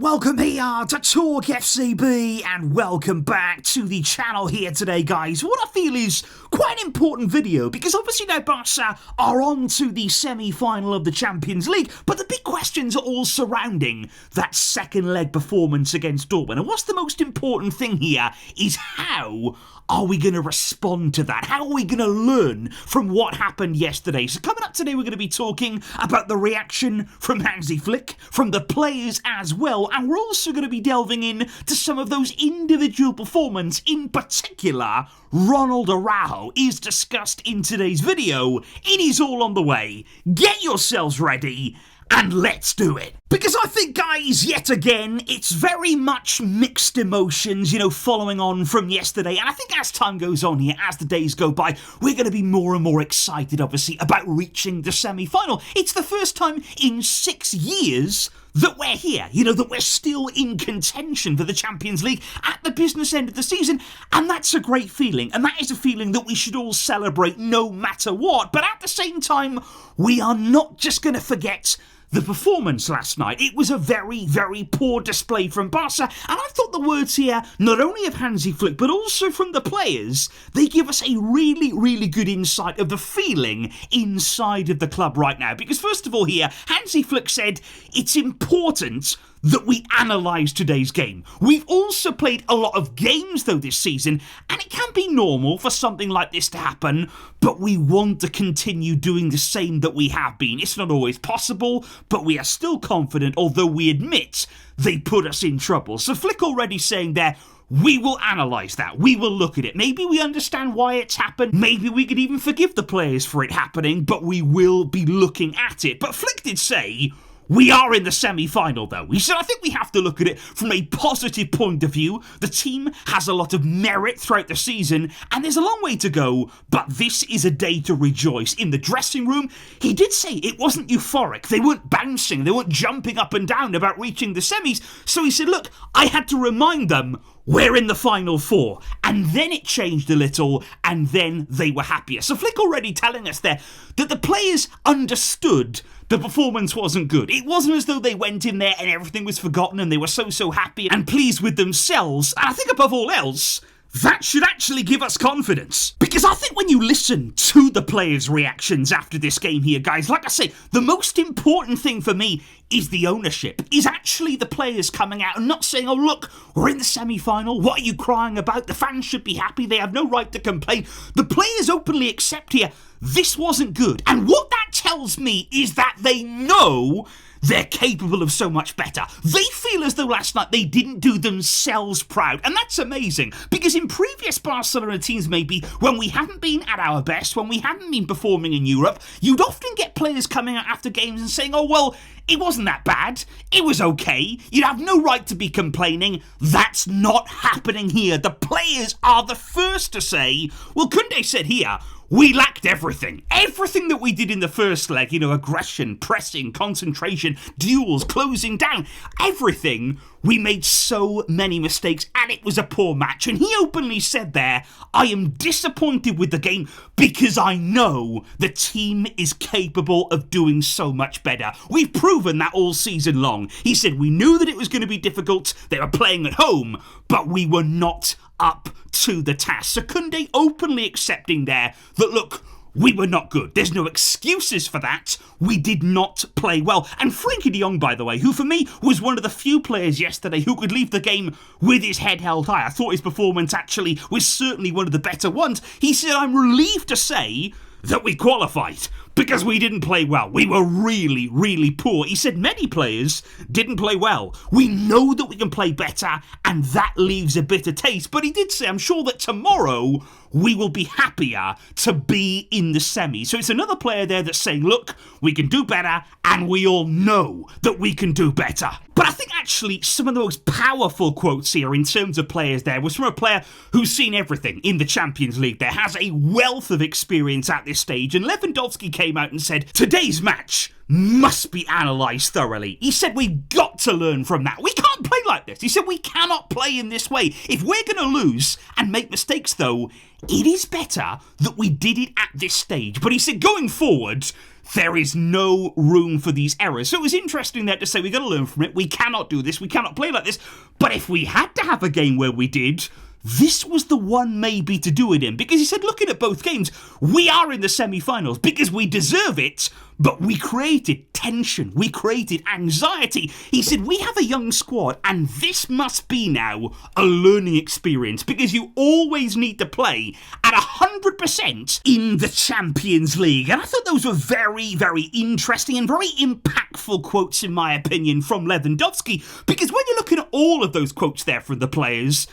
and welcome here to TalkFCB and welcome back to the channel here today, guys. What I feel is quite an important video because obviously now Barca are on to the semi-final of the Champions League, but the big questions are all surrounding that second leg performance against Dortmund. And what's the most important thing here is how are we going to respond to that? How are we going to learn from what happened yesterday? So coming up today, we're going to be talking about the reaction from Hansi Flick, from the players as well, and we're also going to be delving in to some of those individual performances. In particular, Ronald Araujo is discussed in today's video. It is all on the way. Get yourselves ready. And let's do it. Because I think, guys, yet again, it's very much mixed emotions, following on from yesterday. And I think as time goes on here, as the days go by, we're going to be more and more excited, obviously, about reaching the semi-final. It's the first time in 6 years that we're here, that we're still in contention for the Champions League at the business end of the season. And that's a great feeling. And that is a feeling that we should all celebrate no matter what. But at the same time, we are not just going to forget the performance last night. It was a very, very poor display from Barca, and I thought the words here, not only of Hansi Flick, but also from the players, they give us a really, really good insight of the feeling inside of the club right now. Because first of all here, Hansi Flick said, it's important that we analyse today's game. We've also played a lot of games though this season, and it can be normal for something like this to happen, but we want to continue doing the same that we have been. It's not always possible, but we are still confident, although we admit they put us in trouble. So Flick already saying there, we will analyse that. We will look at it. Maybe we understand why it's happened. Maybe we could even forgive the players for it happening, but we will be looking at it. But Flick did say, we are in the semi-final though. He said, I think we have to look at it from a positive point of view. The team has a lot of merit throughout the season, and there's a long way to go, but this is a day to rejoice. In the dressing room, he did say it wasn't euphoric. They weren't bouncing, they weren't jumping up and down about reaching the semis. So he said, look, I had to remind them, we're in the Final Four. And then it changed a little, and then they were happier. So Flick already telling us there that the players understood the performance wasn't good. It wasn't as though they went in there and everything was forgotten and they were so happy and pleased with themselves. And I think above all else, that should actually give us confidence. Because I think when you listen to the players' reactions after this game here, guys, like I say, the most important thing for me is the ownership. Is actually the players coming out and not saying, oh look, we're in the semi-final, what are you crying about? The fans should be happy, they have no right to complain. The players openly accept here, this wasn't good. And what that tells me is that they know they're capable of so much better. They feel as though last night they didn't do themselves proud. And that's amazing. Because in previous Barcelona teams, maybe, when we haven't been at our best, when we haven't been performing in Europe, you'd often get players coming out after games and saying, oh, well, it wasn't that bad. It was okay. You'd have no right to be complaining. That's not happening here. The players are the first to say, well, Koundé said here, we lacked everything. Everything that we did in the first leg, aggression, pressing, concentration, duels, closing down, everything. We made so many mistakes and it was a poor match. And he openly said there, I am disappointed with the game because I know the team is capable of doing so much better. We've proven that all season long. He said we knew that it was going to be difficult. They were playing at home, but we were not up to the task. So Koundé openly accepting there that, look, we were not good. There's no excuses for that. We did not play well. And Frenkie de Jong, by the way, who for me was one of the few players yesterday who could leave the game with his head held high. I thought his performance actually was certainly one of the better ones. He said, I'm relieved to say that we qualified because we didn't play well. We were really, really poor. He said many players didn't play well. We know that we can play better, and that leaves a bitter taste. But he did say, I'm sure that tomorrow we will be happier to be in the semis. So it's another player there that's saying, look, we can do better, and we all know that we can do better. But I think actually some of the most powerful quotes here in terms of players there was from a player who's seen everything in the Champions League. There has a wealth of experience at this stage, and Lewandowski came out and said, today's match must be analysed thoroughly. He said we've got to learn from that. We can't play like this. He said we cannot play in this way. If we're going to lose and make mistakes though, it is better that we did it at this stage. But he said going forward, there is no room for these errors. So it was interesting there to say, we've got to learn from it, we cannot do this, we cannot play like this, but if we had to have a game where we did, this was the one maybe to do it in, because he said, looking at both games, we are in the semi-finals because we deserve it, but we created tension, we created anxiety. He said, we have a young squad, and this must be now a learning experience, because you always need to play at 100% in the Champions League. And I thought those were very, very interesting and very impactful quotes, in my opinion, from Lewandowski, because when you're looking at all of those quotes there from the players,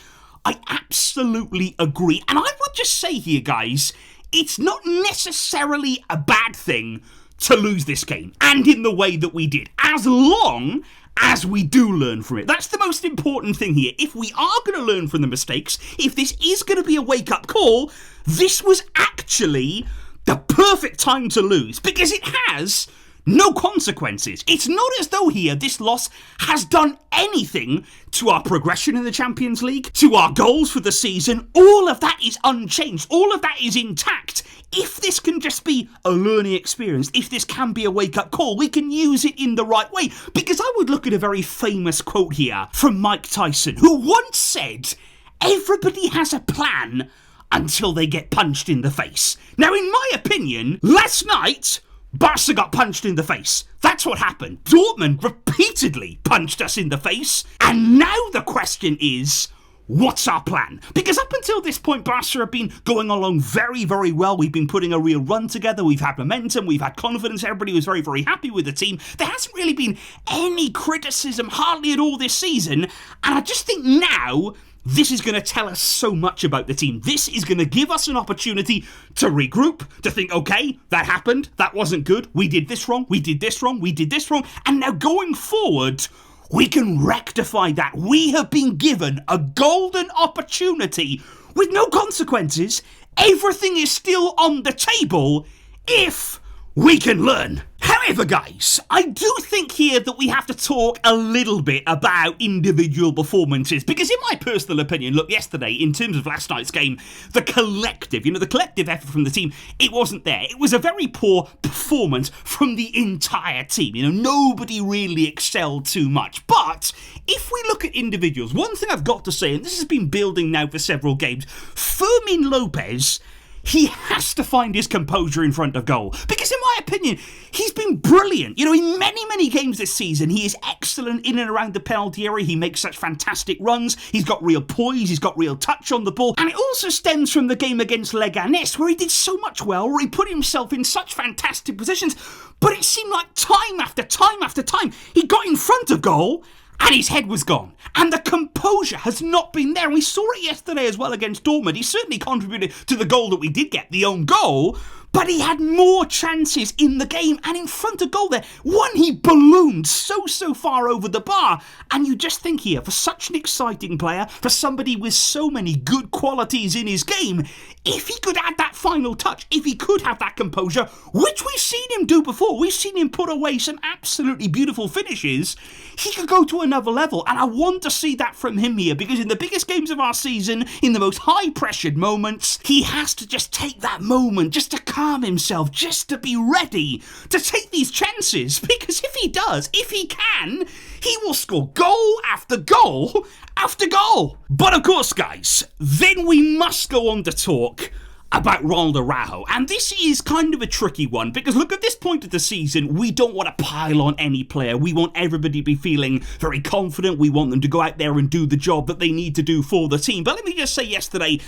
I absolutely agree. And I would just say here, guys, it's not necessarily a bad thing to lose this game, and in the way that we did, as long as we do learn from it. That's the most important thing here. If we are going to learn from the mistakes, if this is going to be a wake-up call, this was actually the perfect time to lose, because it has no consequences. It's not as though here this loss has done anything to our progression in the Champions League, to our goals for the season. All of that is unchanged. All of that is intact. If this can just be a learning experience, if this can be a wake-up call, we can use it in the right way. Because I would look at a very famous quote here from Mike Tyson, who once said, everybody has a plan until they get punched in the face. Now, in my opinion, last night, Barca got punched in the face. That's what happened. Dortmund repeatedly punched us in the face. And now the question is, what's our plan? Because up until this point, Barca have been going along very, very well. We've been putting a real run together. We've had momentum. We've had confidence. Everybody was very, very happy with the team. There hasn't really been any criticism, hardly at all this season. And I just think now, this is going to tell us so much about the team. This is going to give us an opportunity to regroup, to think, okay, that happened, that wasn't good, we did this wrong, we did this wrong, we did this wrong, and now going forward, we can rectify that. We have been given a golden opportunity with no consequences. Everything is still on the table if we can learn. However, guys, I do think here that we have to talk a little bit about individual performances, because in my personal opinion, look, yesterday, in terms of last night's game, the collective effort from the team, it wasn't there. It was a very poor performance from the entire team. Nobody really excelled too much. But if we look at individuals, one thing I've got to say, and this has been building now for several games, Fermin Lopez, he has to find his composure in front of goal. Because in my opinion, he's been brilliant. In many, many games this season, he is excellent in and around the penalty area. He makes such fantastic runs. He's got real poise. He's got real touch on the ball. And it also stems from the game against Leganés, where he did so much well, where he put himself in such fantastic positions. But it seemed like time after time after time, he got in front of goal, and his head was gone. And the composure has not been there. And we saw it yesterday as well against Dortmund. He certainly contributed to the goal that we did get, the own goal. But he had more chances in the game and in front of goal there. One, he ballooned so far over the bar. And you just think here, for such an exciting player, for somebody with so many good qualities in his game, if he could add that final touch, if he could have that composure, which we've seen him do before, we've seen him put away some absolutely beautiful finishes, he could go to another level. And I want to see that from him here, because in the biggest games of our season, in the most high-pressured moments, he has to just take that moment, just to calm himself, just to be ready to take these chances. Because if he does, if he can, he will score goal after goal after goal. But of course, guys, then we must go on to talk about Ronald Araujo. And this is kind of a tricky one, because look, at this point of the season, we don't want to pile on any player. We want everybody to be feeling very confident. We want them to go out there and do the job that they need to do for the team. But let me just say, yesterday,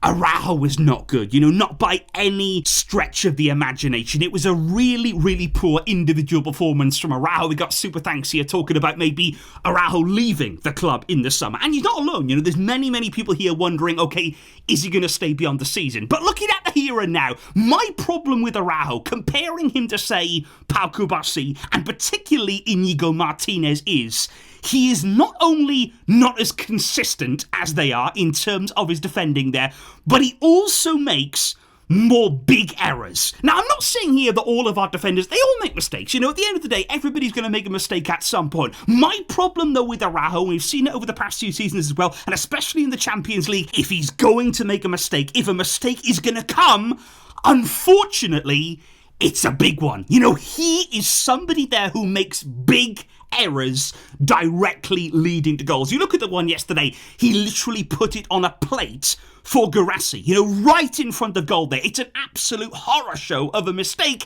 Araujo was not good, not by any stretch of the imagination. It was a really, really poor individual performance from Araujo. We got super thanks here talking about maybe Araujo leaving the club in the summer. And he's not alone, there's many, many people here wondering, okay, is he going to stay beyond the season? But looking at the here and now, my problem with Araujo, comparing him to, say, Pau Cubarsí, and particularly Inigo Martinez, is he is not only not as consistent as they are in terms of his defending there, but he also makes more big errors. Now, I'm not saying here that all of our defenders, they all make mistakes. At the end of the day, everybody's going to make a mistake at some point. My problem, though, with Araujo, and we've seen it over the past few seasons as well, and especially in the Champions League, if he's going to make a mistake, if a mistake is going to come, unfortunately, it's a big one. You know, he is somebody there who makes big errors directly leading to goals. You look at the one yesterday, he literally put it on a plate for Guirassy, you know, right in front of goal there. It's an absolute horror show of a mistake.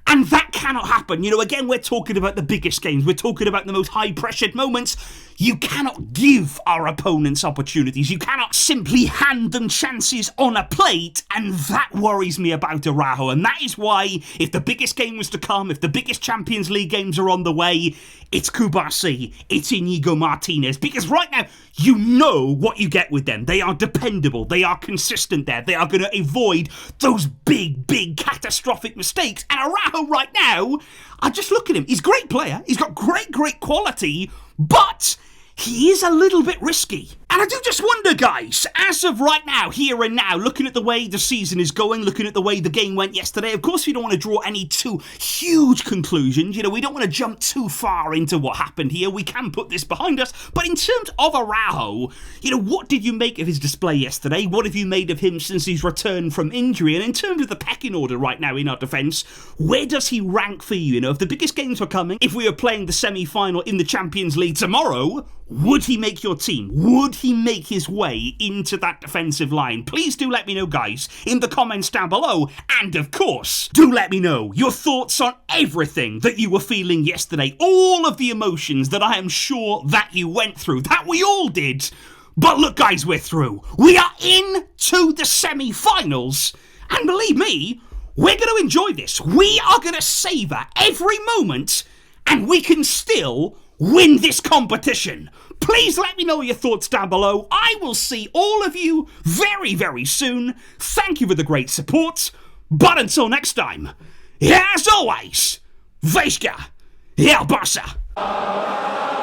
And that cannot happen. You know, again, we're talking about the biggest games. We're talking about the most high-pressured moments. You cannot give our opponents opportunities. You cannot simply hand them chances on a plate, and that worries me about Araujo. And that is why, if the biggest game was to come, if the biggest Champions League games are on the way, it's Guirassy, it's Inigo Martinez. Because right now, you know what you get with them. They are dependable. They are consistent there. They are going to avoid those big, catastrophic mistakes. And Araujo right now, I just look at him. He's a great player. He's got great quality, but he is a little bit risky. And I do just wonder, guys, as of right now, here and now, looking at the way the season is going, looking at the way the game went yesterday, of course we don't want to draw any too huge conclusions. You know, we don't want to jump too far into what happened here. We can put this behind us. But in terms of Araujo, you know, what did you make of his display yesterday? What have you made of him since he's returned from injury? And in terms of the pecking order right now in our defence, where does he rank for you? You know, if the biggest games were coming, if we were playing the semi-final in the Champions League tomorrow, would he make your team? Would he make his way into that defensive line? Please do let me know, guys, in the comments down below. And of course, do let me know your thoughts on everything that you were feeling yesterday. All of the emotions that I am sure that you went through, that we all did. But look, guys, we're through. We are into the semi-finals. And believe me, we're going to enjoy this. We are going to savour every moment, and we can still win this competition. Please let me know your thoughts down below. I will see all of you very soon. Thank you for the great support. But until next time, as always, Vasca, El Barça.